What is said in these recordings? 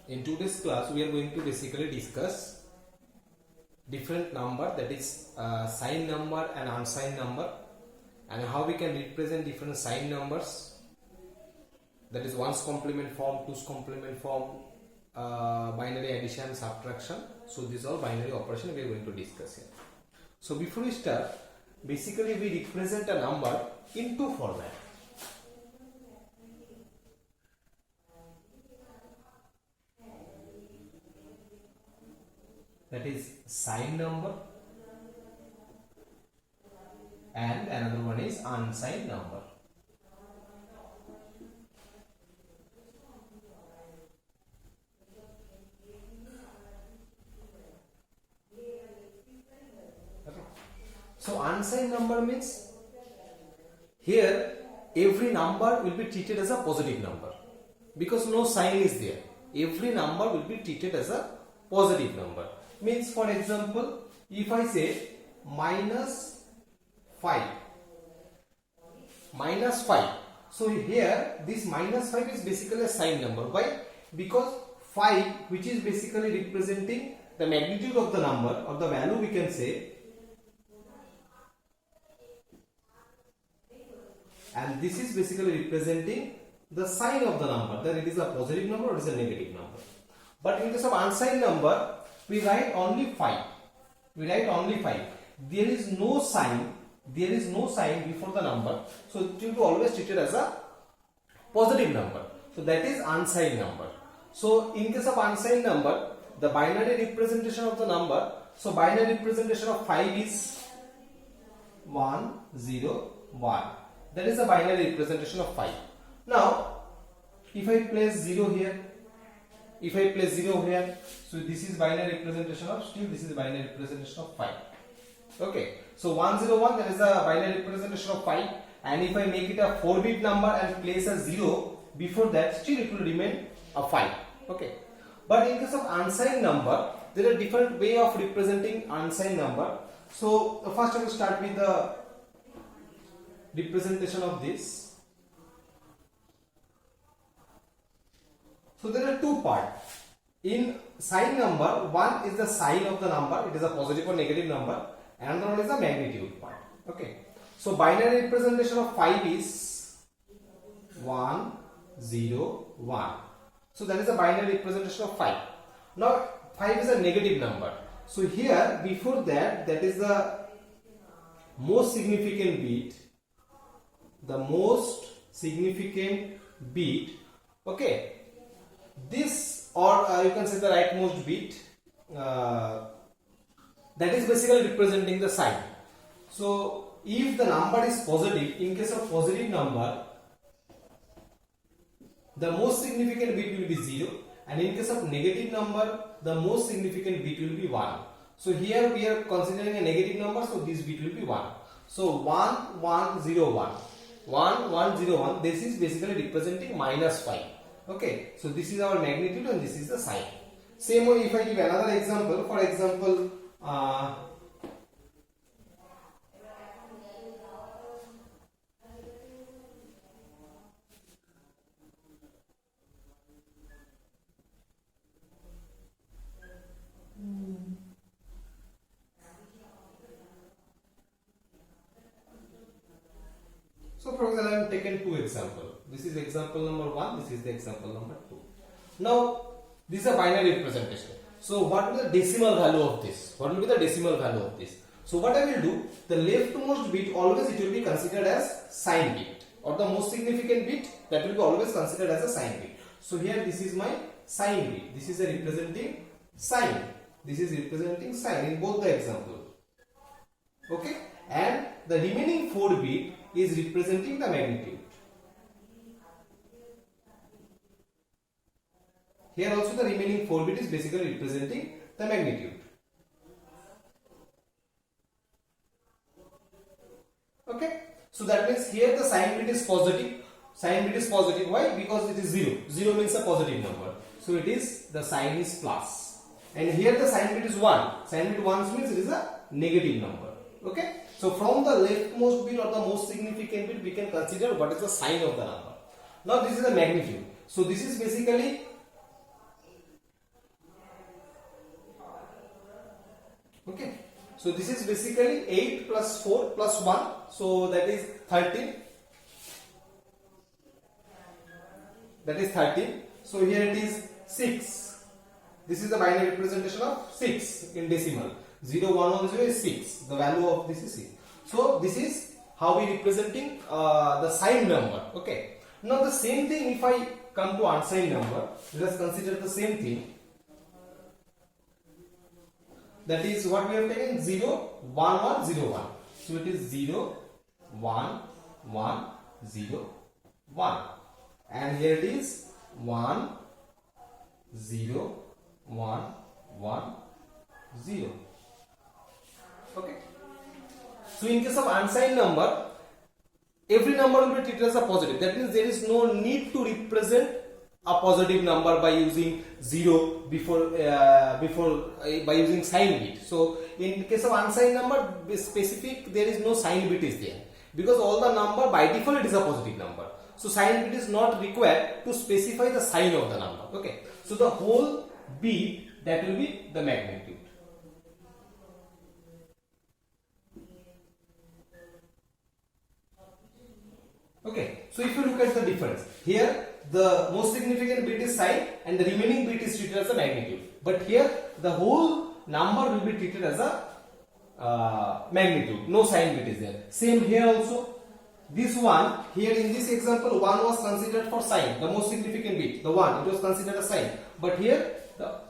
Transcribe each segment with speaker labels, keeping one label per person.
Speaker 1: In today's class, we are going to basically discuss different number, that is signed number and unsigned number, and how we can represent different signed numbers, that is ones complement form, twos complement form, binary addition, subtraction. So these are binary operation we are going to discuss here. So before we start, basically we represent a number in two format. That is signed number and another one is unsigned number. Okay. So unsigned number means here every number will be treated as a positive number because no sign is there. Every number will be treated as a positive number. Means, for example, if I say minus 5, so here this minus 5 is basically a signed number. Why? Because 5, which is basically representing the magnitude of the number or the value, we can say, and this is basically representing the sign of the number, that it is a positive number or it is a negative number. But in case of unsigned number, we write only 5. There is no sign before the number, so it will be always treated as a positive number. So that is unsigned number. So in case of unsigned number, the binary representation of the number, so binary representation of 5 is 1 0 1. That is the binary representation of 5. Now if I place 0 here, so this is binary representation of, still this is binary representation of 5. Okay, so 101, that is the binary representation of 5, and if I make it a 4-bit number and place a 0 before that, still it will remain a 5. Okay, but in case of unsigned number, there are different way of representing unsigned number. So first I will start with the representation of this. So there are two parts. In signed number, one is the sign of the number, it is a positive or negative number, and another one is the magnitude part. Okay. So binary representation of 5 is 1 0 1. So that is the binary representation of 5. Now 5 is a negative number. So here before that is the most significant bit. Okay. This, or you can say the rightmost bit, that is basically representing the sign. So if the number is positive, in case of positive number, the most significant bit will be 0, and in case of negative number, the most significant bit will be 1. So here we are considering a negative number, so this bit will be 1. So 1 1 0 1, 1 1 0 1, this is basically representing minus 5. Okay, so this is our magnitude and this is the sign. Same way, if I give another example, for example, so for example, I have taken two examples. This is example number 1, this is the example number 2. Now, this is a binary representation. So, what will be the decimal value of this? So, what I will do, the leftmost bit always it will be considered as sign bit, or the most significant bit, that will be always considered as a sign bit. So, here this is my sign bit. This is a representing sign. This is representing sign in both the example. Okay, and the remaining 4 bit is representing the magnitude. Here also the remaining 4 bit is basically representing the magnitude. Okay, so that means here the sign bit is positive. Why? Because it is 0. 0 means a positive number. So it is, the sign is plus. And here the sign bit is 1. Sign bit 1 means it is a negative number. Okay, so from the leftmost bit or the most significant bit, we can consider what is the sign of the number. Now this is the magnitude. So this is basically Okay, so this is basically 8 plus 4 plus 1, so that is 13. That is 13. So here it is 6. This is the binary representation of 6 in decimal. 0, 1, 1, 0 is 6. The value of this is 6. So this is how we representing the signed number. Okay. Now the same thing if I come to unsigned number, let us consider the same thing. That is what we have taken 0, 1, 1, 0, 1. So it is 0, 1, 1, 0, 1. And here it is 1, 0, 1, 1, 0. Okay. So in case of unsigned number, every number will be treated as a positive. That means there is no need to represent a positive number by using 0 before by using sign bit. So in case of unsigned number specific, there is no sign bit is there, because all the number by default it is a positive number. So sign bit is not required to specify the sign of the number. Okay. So the whole bit, that will be the magnitude. Okay. So if you look at the difference here, the most significant bit is sign and the remaining bit is treated as a magnitude. But here the whole number will be treated as a magnitude. No sign bit is there. Same here also. This one here in this example, 1 was considered for sign, the most significant bit, the 1, it was considered a sign. But here the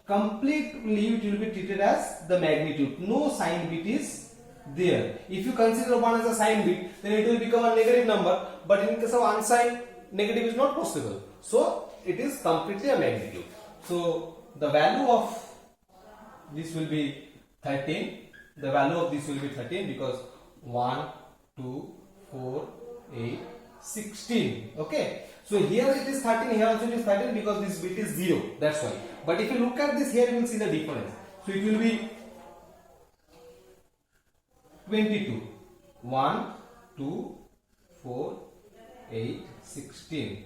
Speaker 1: completely it will be treated as the magnitude. No sign bit is there. If you consider 1 as a sign bit, then it will become a negative number. But in case of unsigned, negative is not possible. So it is completely a magnitude. So the value of this will be 13. The value of this will be 13 because 1, 2, 4, 8, 16. Okay. So here it is 13, here also it is 13 because this bit is 0. That's why. But if you look at this here, you will see the difference. So it will be 22. 1, 2, 4, 8, 16.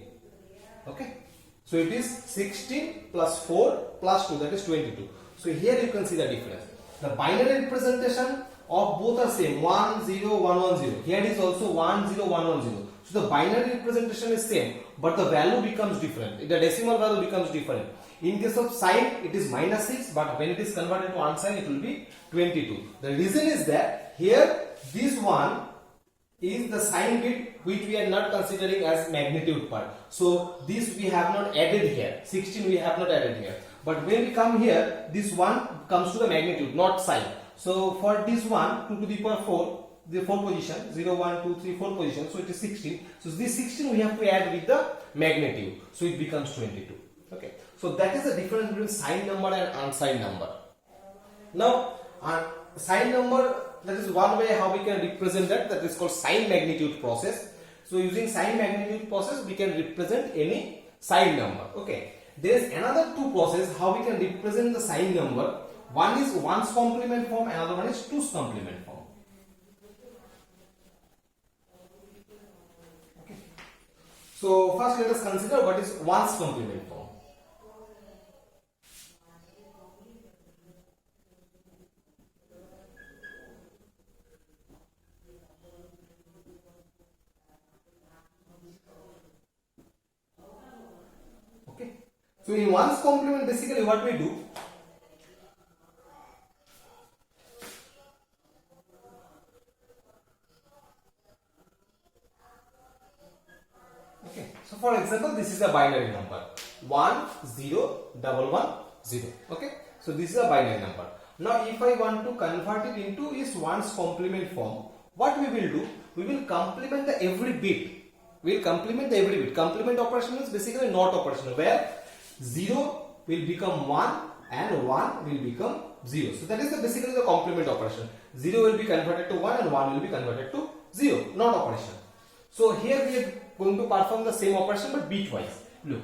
Speaker 1: Okay. So it is 16 plus 4 plus 2, that is 22. So here you can see the difference. The binary representation of both are same, 1, 0, 1, 1, 0. Here it is also 1, 0, 1, 1, 0. So the binary representation is same, but the value becomes different. The decimal value becomes different. In case of sign, it is minus 6, but when it is converted to unsigned, it will be 22. The reason is that here this one is the sign bit which we are not considering as magnitude part. So this we have not added here. 16 we have not added here. But when we come here, this one comes to the magnitude, not sign. So for this one, 2 to the power 4, the 4 position, 0, 1, 2, 3, 4 position, so it is 16. So this 16 we have to add with the magnitude, so it becomes 22. Okay. So that is the difference between signed number and unsigned number. Now, signed number, that is one way how we can represent that is called sign magnitude process. So using sign magnitude process, we can represent any sign number. Okay. There is another two process how we can represent the sign number. One is 1's complement form, another one is 2's complement form. Okay. So first let us consider what is 1's complement form. Okay. So in 1's complement, basically what we do, so for example, this is a binary number 1 0 1 1 0. Okay, so this is a binary number. Now if I want to convert it into its 1's complement form, what we will do, we will complement the every bit. We will complement the every bit. Complement operation is basically not operation, where 0 will become 1 and 1 will become 0. So that is basically the complement operation. 0 will be converted to 1 and 1 will be converted to 0, not operation. So here we are going to perform the same operation but bitwise. Look.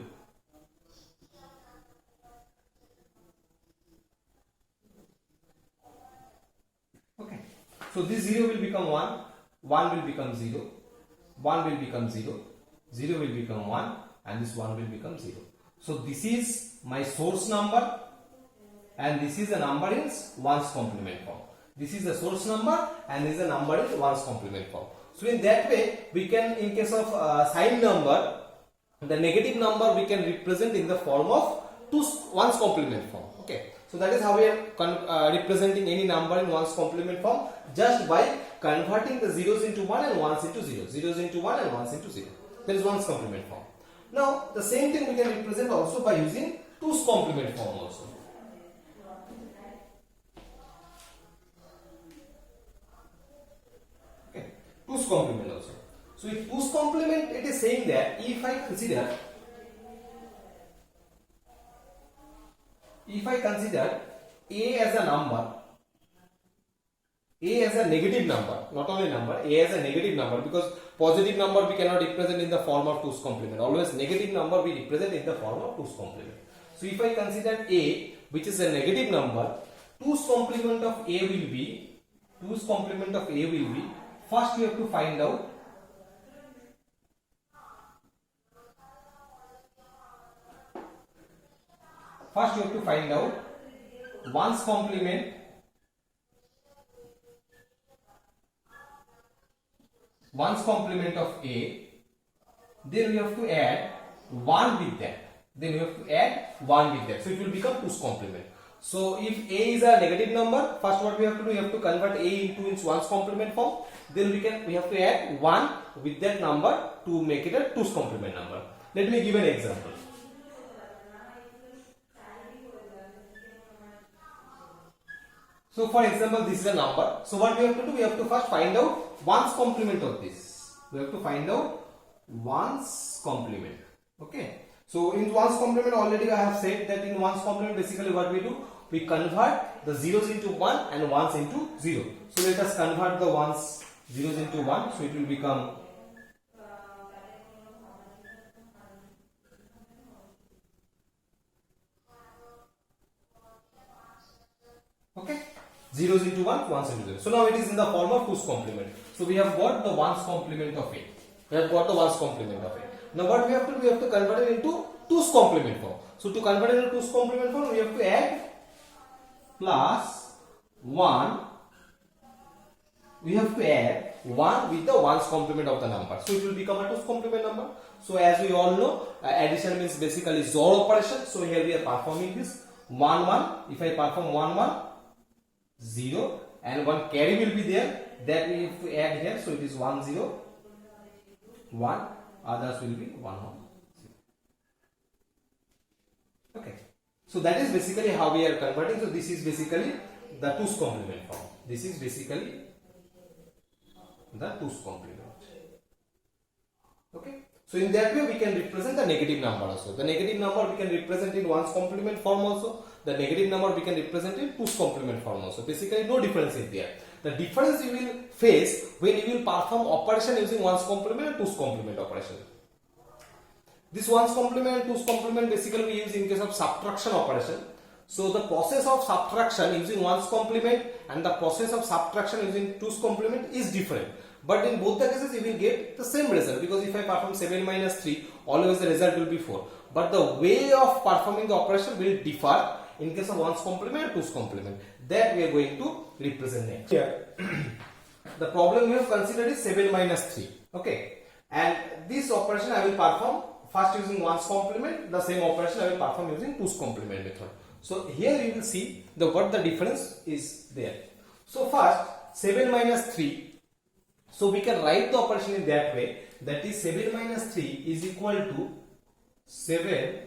Speaker 1: Okay. So this 0 will become 1, 1 will become 0, 1 will become 0, 0 will become 1 and this 1 will become 0. So this is my source number and this is a number in ones complement form. This is the source number and this is a number in ones complement form. So in that way we can, in case of sine number, the negative number we can represent in the form of ones complement form. Okay, so that is how we are representing any number in ones complement form, just by converting the zeros into 1 and ones into 0, zeros into 1 and ones into 0. That is ones complement form. Now the same thing we can represent also by using twos complement form also. Okay, twos complement also. So with twos complement, it is saying that if I consider a as a number, a as a negative number, not only number, a as a negative number, because positive number we cannot represent in the form of twos complement. Always negative number we represent in the form of twos complement. So if I consider a, which is a negative number, twos complement of a will be, first we have to find out ones complement of a, then we have to add 1 with that. So it will become twos complement. So if a is a negative number, first what we have to do, we have to convert a into its ones complement form. Then we have to add 1 with that number to make it a twos complement number. Let me give an example. So for example, this is a number. So what we have to do, we have to first find out ones complement of this. We have to find out ones complement. Okay. So in ones complement, already I have said that in ones complement basically what we do, we convert the zeros into 1 and ones into 0. So let us convert the ones zeros into 1. So it will become okay, zeros into 1, ones into 0. So now it is in the form of twos complement. So we have got the ones complement of it. Now what we have to do, we have to convert it into twos complement form. So to convert it into twos complement form, we have to add plus 1. We have to add 1 with the ones complement of the number. So it will become a twos complement number. So as we all know, addition means basically XOR operation. So here we are performing this 1 1. If I perform 1 1, 0, and one carry will be there, that we have to add here. So it is 1 0 1, others will be 1 1 0. Okay, so that is basically how we are converting. So this is basically the twos complement form. Okay, so in that way we can represent the negative number also. The negative number we can represent in ones complement form also. The negative number we can represent in twos complement form also. Basically no difference is there. The difference you will face when you will perform operation using ones complement and twos complement operation. This ones complement and twos complement basically we use in case of subtraction operation. So the process of subtraction using ones complement and the process of subtraction using twos complement is different. But in both the cases you will get the same result, because if I perform 7 minus 3, always the result will be 4. But the way of performing the operation will differ in case of ones complement and twos complement. That we are going to represent next. Here, the problem we have considered is 7 minus 3. Okay, and this operation I will perform first using ones complement. The same operation I will perform using twos complement method. So here you will see what the difference is there. So first 7 minus 3. So we can write the operation in that way. That is 7 minus 3 is equal to 7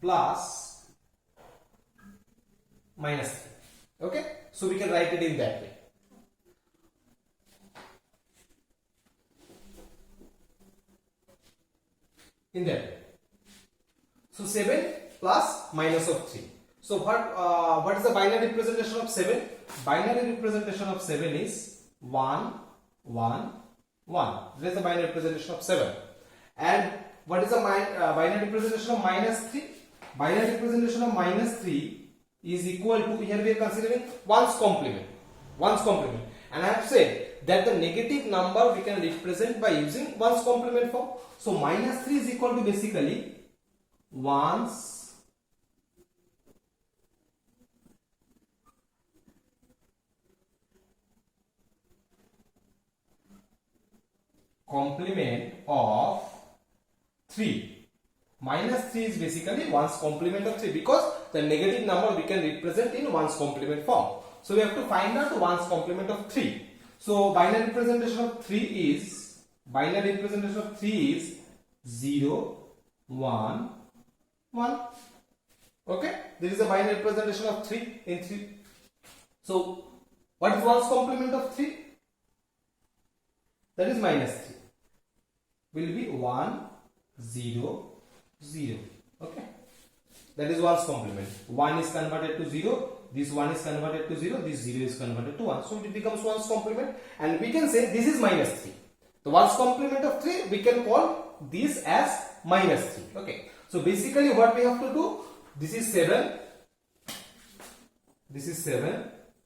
Speaker 1: plus minus 3. Okay, so we can write it in that way. So 7 plus minus of 3. So what is the binary representation of 7? Binary representation of 7 is 1 1 1. That is the binary representation of 7. And what is the binary representation of minus 3? Binary representation of minus 3 is equal to, here we are considering ones complement. And I have said that the negative number we can represent by using ones complement form. So minus 3 is equal to basically ones complement of 3. Minus 3 is basically 1's complement of 3 because the negative number we can represent in 1's complement form. So we have to find out 1's complement of 3. So binary representation of 3 is 0, 1, 1. Okay, this is a binary representation of 3 in 3. So what is 1's complement of 3? That is minus 3. Will be 1, 0, 0. Okay, that is 1's complement. 1 is converted to 0, this 1 is converted to 0, this 0 is converted to 1. So it becomes 1's complement, and we can say this is minus 3. The 1's complement of 3, we can call this as minus 3. Okay, so basically what we have to do, this is 7,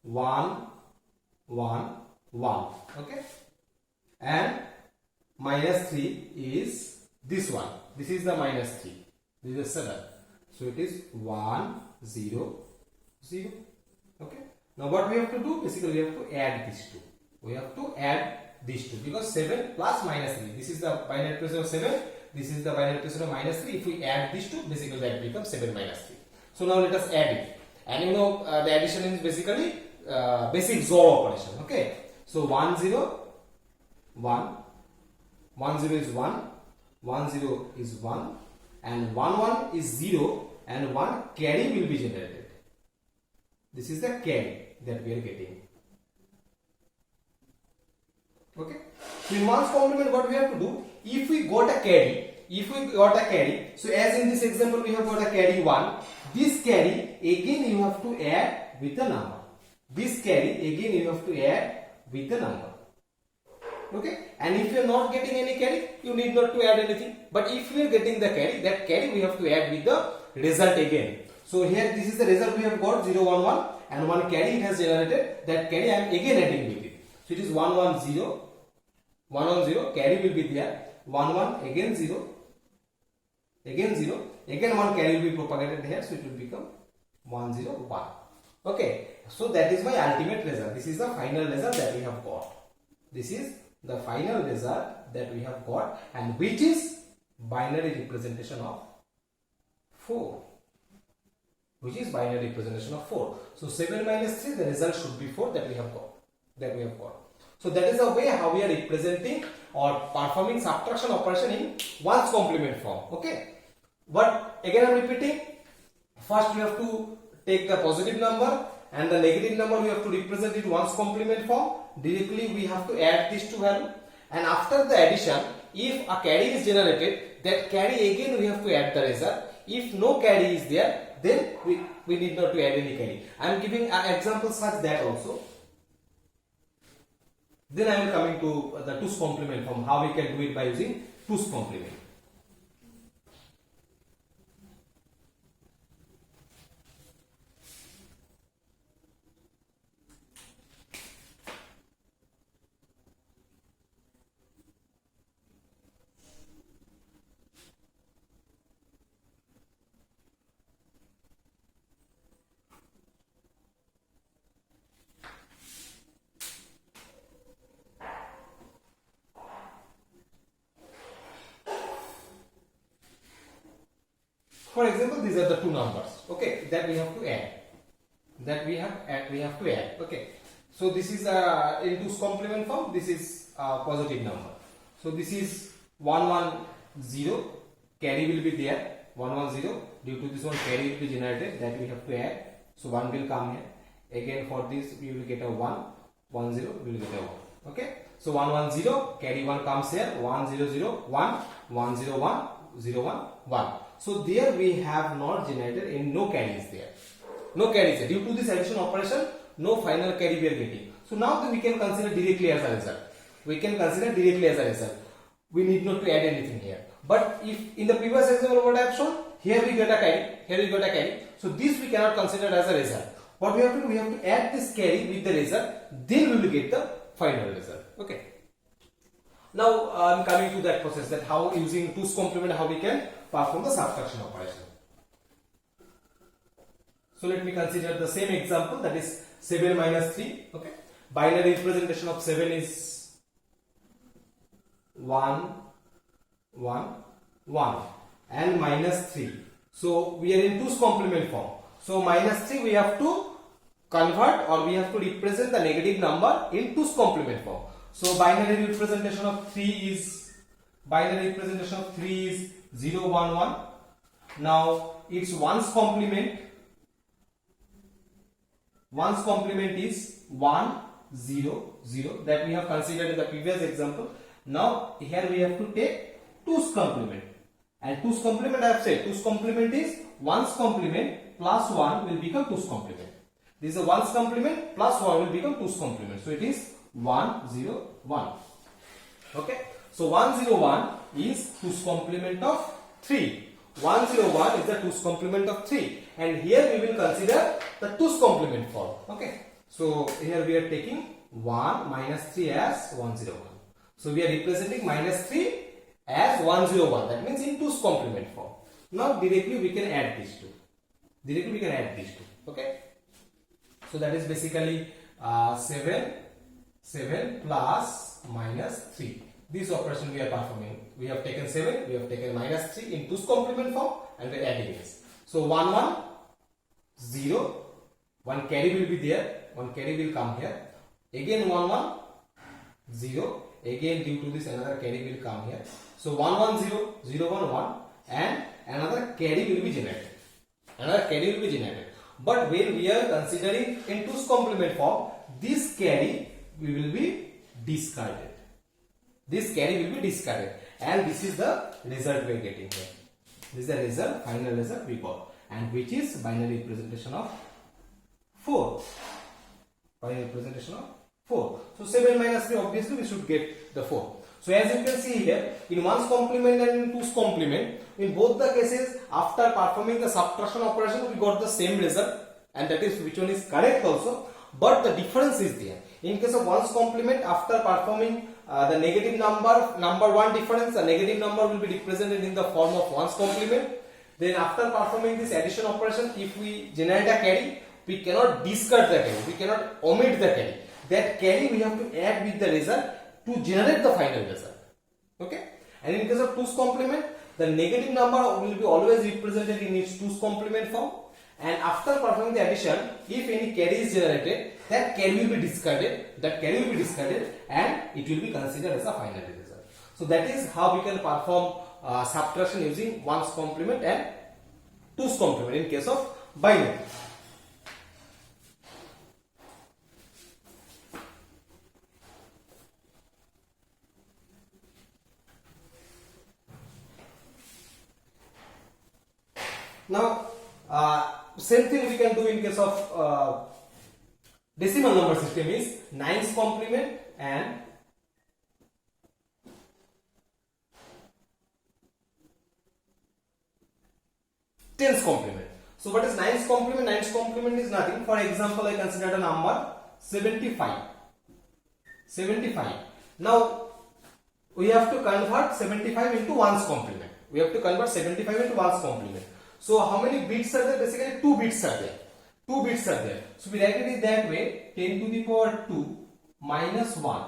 Speaker 1: 1, 1, 1. Okay, and minus 3 is this one. This is the minus 3. This is 7. So it is 1, 0, 0. Okay. Now what we have to do? Basically we have to add these two. We have to add these two because 7 plus minus 3. This is the binary representation of 7. This is the binary representation of minus 3. If we add these two, basically that becomes 7 minus 3. So now let us add it. And you know the addition is basically basic XOR operation. Okay. So 1, 0, 1. 1, 0 is 1. 1, 0 is 1. And 1, 1 is 0. And 1 carry will be generated. This is the carry that we are getting. Okay. So in 1's complement, what we have to do? If we got a carry, so as in this example we have got a carry 1. This carry again you have to add with the number. This carry again you have to add with the number. Okay, and if you are not getting any carry, you need not to add anything. But if we are getting the carry, that carry we have to add with the result again. So here this is the result we have got 0, 1, 1, and 1 carry it has generated. That carry I am again adding with it. So it is 1, 1, 0, 1, 1, 0. Carry will be there. 1, 1 again 0, again 0, again 1 carry will be propagated here. So it will become 1, 0, 1. Okay, so that is my ultimate result. This is the final result that we have got. This is the final result that we have got, and which is binary representation of 4. Which is binary representation of 4. So 7 minus 3, the result should be 4 that we have got. So that is the way how we are representing or performing subtraction operation in 1's complement form. Okay. But again I am repeating. First we have to take the positive number and the negative number we have to represent in 1's complement form. Directly we have to add these two values, and after the addition, if a carry is generated, that carry again we have to add the result. If no carry is there, then we need not to add any carry. I am giving an example such that also. Then I am coming to the 2's complement form, how we can do it by using 2's complement. For example, these are the two numbers, okay, that we have to add. We have to add. Okay. So this is in 2's complement form. This is a positive number. So this is 1, 1, 0. Carry will be there. 1, 1, 0. Due to this one, carry will be generated. That we have to add. So 1 will come here. Again for this, we will get a 1. 1, 0. We will get a 1. Okay. So 1, 1, 0. Carry 1 comes here. 1, 0, 0, 1. 1, 0, 1. 0, 1, 1. So there we have not generated and no carry is there. No carry is there. Due to this addition operation, no final carry we are getting. So now we can consider directly as a result. We need not to add anything here. But if in the previous example what I have shown, here we got a carry, So this we cannot consider as a result. What we have to do, we have to add this carry with the result, then we will get the final result. Okay. Now I am coming to that process, that how using 2's complement how we can perform the subtraction operation. So let me consider the same example, that is 7 minus 3. Okay. Binary representation of 7 is 1 1 1 and minus 3. So we are in 2's complement form. So minus 3 we have to convert, or we have to represent the negative number in 2's complement form. So binary representation of 3 is 0 1 1. Now its one's complement is 1 0 0, that we have considered in the previous example. Now here we have to take 2's complement, and 2's complement I have said 2's complement is 1's complement plus 1 will become 2's complement. This is a 1's complement plus 1 will become 2's complement. So it is 1 0 1. Okay. So 1 0 1 is 2's complement of 3. 1 0 1 is the 2's complement of 3, and here we will consider the 2's complement form. Okay. So here we are taking 1 minus 3 as 1 0 1. So we are representing minus 3 as 1 0 1. That means in 2's complement form. Now directly we can add these two. Okay. So that is basically 7 plus minus 3. This operation we are performing. We have taken 7, we have taken minus 3 in 2's complement form, and we are adding this. So 1 1 0, one carry will be there, one carry will come here. Again 1 1 0, again due to this another carry will come here. So 1 1 0 0 1 1, and another carry will be generated. But when we are considering in 2's complement form, this carry will be discarded. And this is the result we are getting here. This is the result, final result we got, and which is binary representation of 4. So 7 minus 3, obviously we should get the 4. So as you can see here, in 1's complement and in 2's complement, in both the cases, after performing the subtraction operation, we got the same result, and that is which one is correct also. But the difference is there. In case of 1's complement, after performing the negative number 1 difference, the negative number will be represented in the form of 1's complement. Then after performing this addition operation, if we generate a carry, we cannot discard the carry, we cannot omit the carry. That carry we have to add with the result to generate the final result. Okay. And in case of 2's complement, the negative number will be always represented in its 2's complement form. And after performing the addition, if any carry is generated, that carry will be discarded. And it will be considered as a final result. So that is how we can perform subtraction using 1's complement and 2's complement in case of binary. Now, same thing we can do in case of decimal number system is 9's complement and 10's complement. So what is 9's complement? 9's complement is nothing. For example, I consider a number 75. Now we have to convert 75 into 1's complement. So how many bits are there? Basically 2 bits are there. So we write it in that way: 10 to the power 2 minus 1.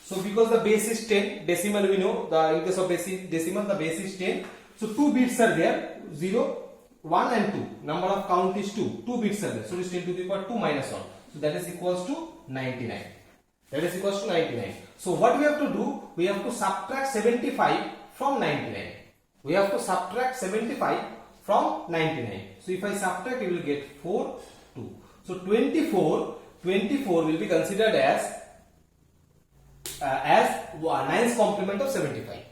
Speaker 1: So because the base is 10, decimal we know, in case of decimal the base is 10. So 2 bits are there, 0, 1 and 2. Number of count is 2. 2 bits are there. So it is 10 to the power 2 minus 1. So that is equals to 99. So what we have to do? We have to subtract 75 from 99. So if I subtract, you will get 4, 2. So 24 will be considered as 9's complement of 75.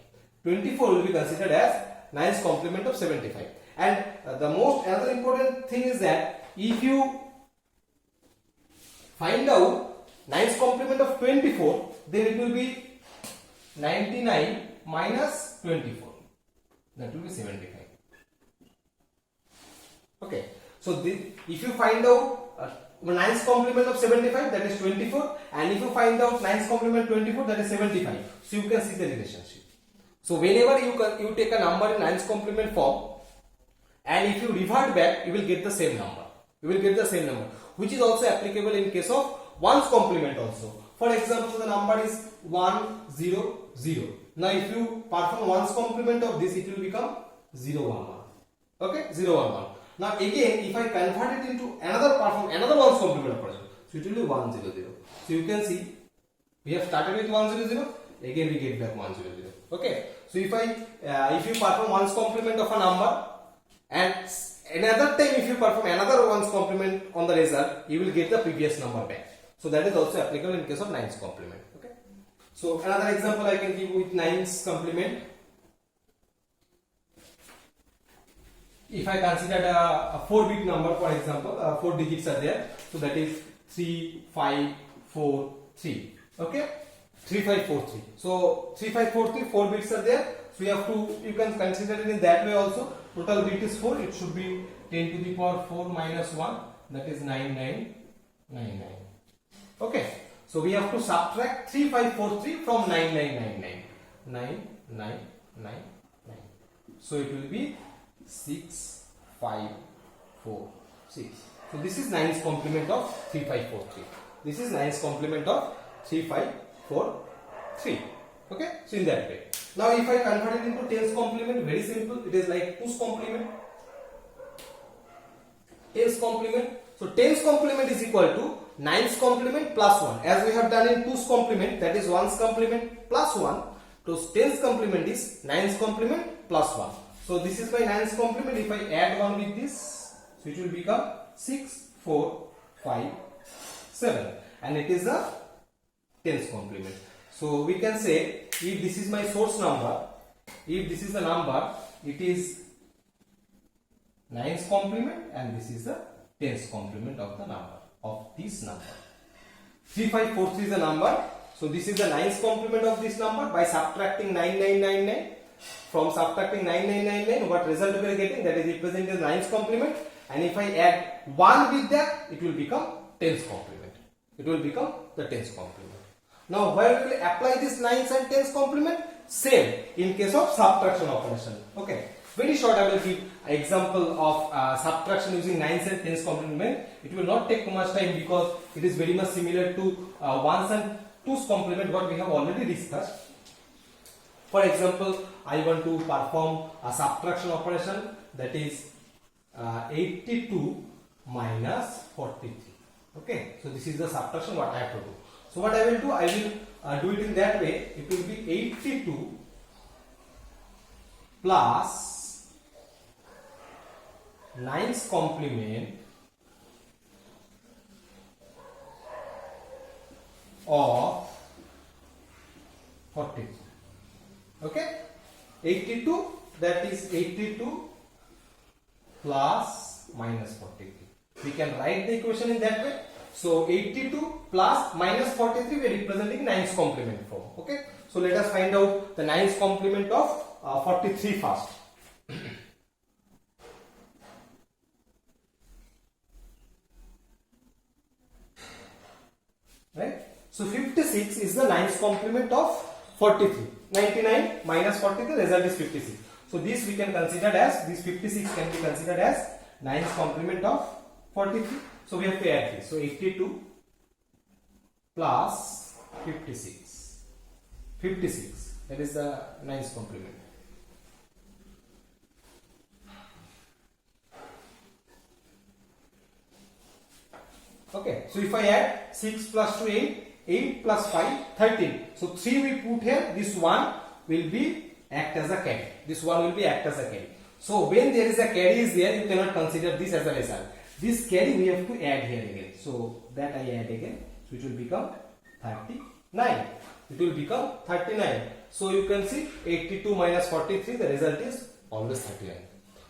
Speaker 1: 24 will be considered as 9's complement of 75. And the most another important thing is that if you find out 9's complement of 24, then it will be 99 minus 24. That will be 75. Okay. So if you find out 9's complement of 75, that is 24, and if you find out 9's complement 24, that is 75. So you can see the relationship. So whenever you take a number in 9's complement form, and if you revert back, you will get the same number. Which is also applicable in case of 1's complement also. For example, the number is 1 0 0. Now if you perform ones complement of this, it will become 0 1 1. Okay, 0 1 1. Now again, if I convert it into perform another ones complement operation, so it will be 1 0 0. So you can see we have started with 1 0 0. Again we get back 1 0 0. Okay. So if you perform ones complement of a number, and another time if you perform another ones complement on the result, you will get the previous number back. So that is also applicable in case of nines complement. Okay. So another example I can give with nines complement. If I consider a 4-bit number, for example, 4 digits are there. So that is 3 5 4 3. Okay. 3 5 4 3. So 3 5 4 3, 4 bits are there. So you can consider it in that way also. Total bit is 4. It should be 10 to the power 4 minus 1. That is 9999. Okay. So we have to subtract 3543 from 9999. 9999. So it will be 6 5 4 6. So this is 9's complement of 3543. This is 9's complement of 3543. Okay. So in that way. Now if I convert it into 10's complement, very simple. It is like 2's complement. 10's complement. So 10's complement is equal to 9's complement plus 1. As we have done in 2's complement, that is 1's complement plus 1. So 10's complement is 9's complement plus 1. So this is my 9's complement. If I add 1 with this, so it will become 6 4 5 7. And it is a 10's complement. So we can say, if this is my source number, if this is the number, it is 9's complement, and this is the 10's complement of the number, of this number. 3543 is the number. So this is the 9's complement of this number. By subtracting 9999, from subtracting 9999, what result we are getting, that is represented as 9's complement. And if I add 1 with that, it will become 10's complement. It will become the 10's complement. Now where we will apply this 9's and 10's complement? Same in case of subtraction operation. Okay. Very short I will give an example of subtraction using 9's and 10's complement. It will not take too much time because it is very much similar to 1's and 2's complement what we have already discussed. For example, I want to perform a subtraction operation, that is 82 minus 43. Okay. So this is the subtraction what I have to do. So what I will do, I will do it in that way. It will be 82 plus 9's complement of 43. Okay. 82, that is 82 plus minus 43. We can write the equation in that way. So 82 plus minus 43 we are representing 9's complement form. Okay. So let us find out the 9's complement of 43 first. Right. So 56 is the 9's complement of 43. 99 minus 43, the result is 56. So this we can consider as, this 56 can be considered as 9's complement of 43. So we have to add this. So 82 plus 56. 56. That is the 9's complement. Okay. So if I add 6 plus 2 8, 8 plus 5 13. So 3 we put here. This 1 will be act as a carry. This 1 will be act as a carry. So when there is a carry is there, you cannot consider this as a result. This carry we have to add here again. So that I add again. So it will become 39. It will become 39. So you can see 82 minus 43, the result is always 39.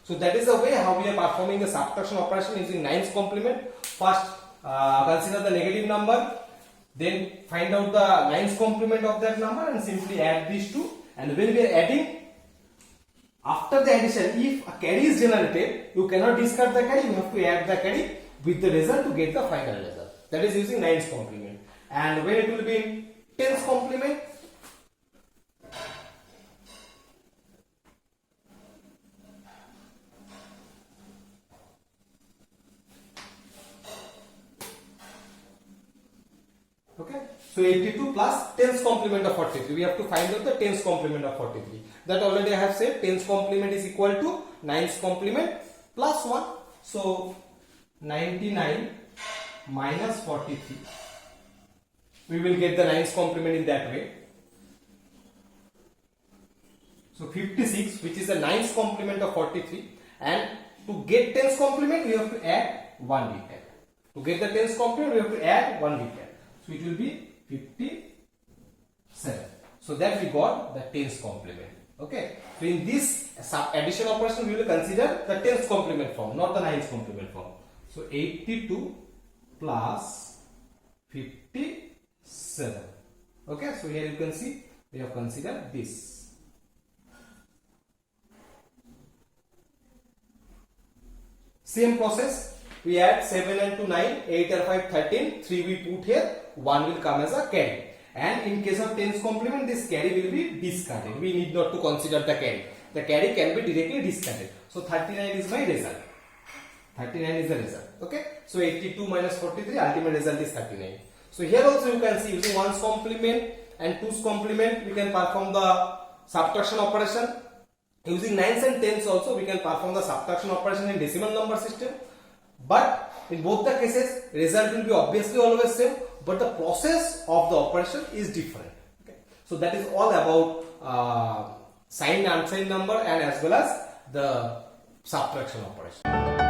Speaker 1: So that is the way how we are performing the subtraction operation using 9's complement. First consider the negative number, then find out the 9's complement of that number and simply add these two. And when we are adding, after the addition, if a carry is generated, you cannot discard the carry, you have to add the carry with the result to get the final result. That is using 9's complement. And when it will be in 10's complement, okay. So 82 plus tens complement of 43. We have to find out the tens complement of 43. That already I have said tens complement is equal to 9's complement plus 1. So 99 minus 43. We will get the 9's complement in that way. So 56, which is the 9's complement of 43, and to get tens complement we have to add 1 detail. To get the tens complement we have to add 1 detail. So it will be 57. So that we got the tens complement. Okay. So in this addition operation we will consider the tens complement form, not the 9's complement form. So 82 plus 57. Okay. So here you can see we have considered this. Same process, we add 7 and 2 9, 8 and 5 13, 3 we put here, 1 will come as a carry. And in case of tens complement, this carry will be discarded. We need not to consider the carry. The carry can be directly discarded. So 39 is my result. 39 is the result. Okay. So 82 minus 43, ultimate result is 39. So here also you can see using 1's complement and 2's complement, we can perform the subtraction operation. Using 9's and 10's also we can perform the subtraction operation in decimal number system. But in both the cases, result will be obviously always same, but the process of the operation is different. Okay. So that is all about signed and unsigned number and as well as the subtraction operation.